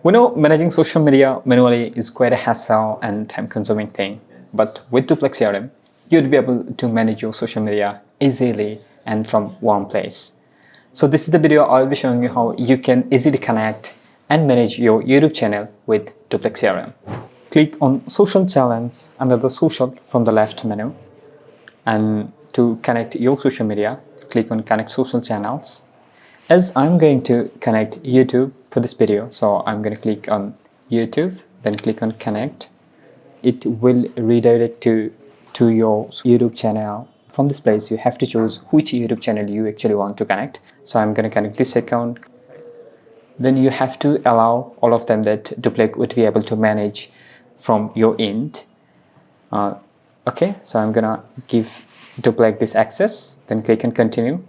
We know managing social media manually is quite a hassle and time-consuming thing, but with Doplac CRM, you'd be able to manage your social media easily and from one place. So this is the video I'll be showing you how you can easily connect and manage your YouTube channel with Doplac CRM. Click on Social Channels under the Social from the left menu, and to connect your social media, click on Connect Social Channels. As I'm going to connect YouTube for this video, so I'm going to click on YouTube, then click on Connect. It will redirect to your YouTube channel. From this place, you have to choose which YouTube channel you actually want to connect. So I'm going to connect this account. Then you have to allow all of them that Doplac would be able to manage from your end. Okay, so I'm going to give Doplac this access, then click on Continue.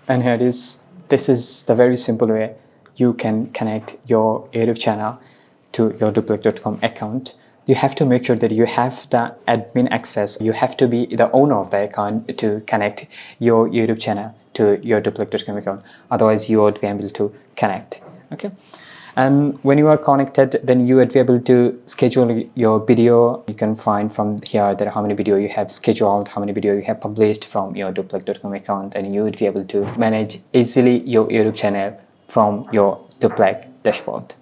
And here it is. This is the very simple way you can connect your YouTube channel to your Doplac.com account. You have to make sure that you have the admin access. You have to be the owner of the account to connect your YouTube channel to your Doplac.com account. Otherwise, you won't be able to connect. Okay. And when you are connected, then you would be able to schedule your video. You can find from here that how many video you have scheduled, how many video you have published from your Doplac.com account, and you would be able to manage easily your YouTube channel from your Doplac dashboard.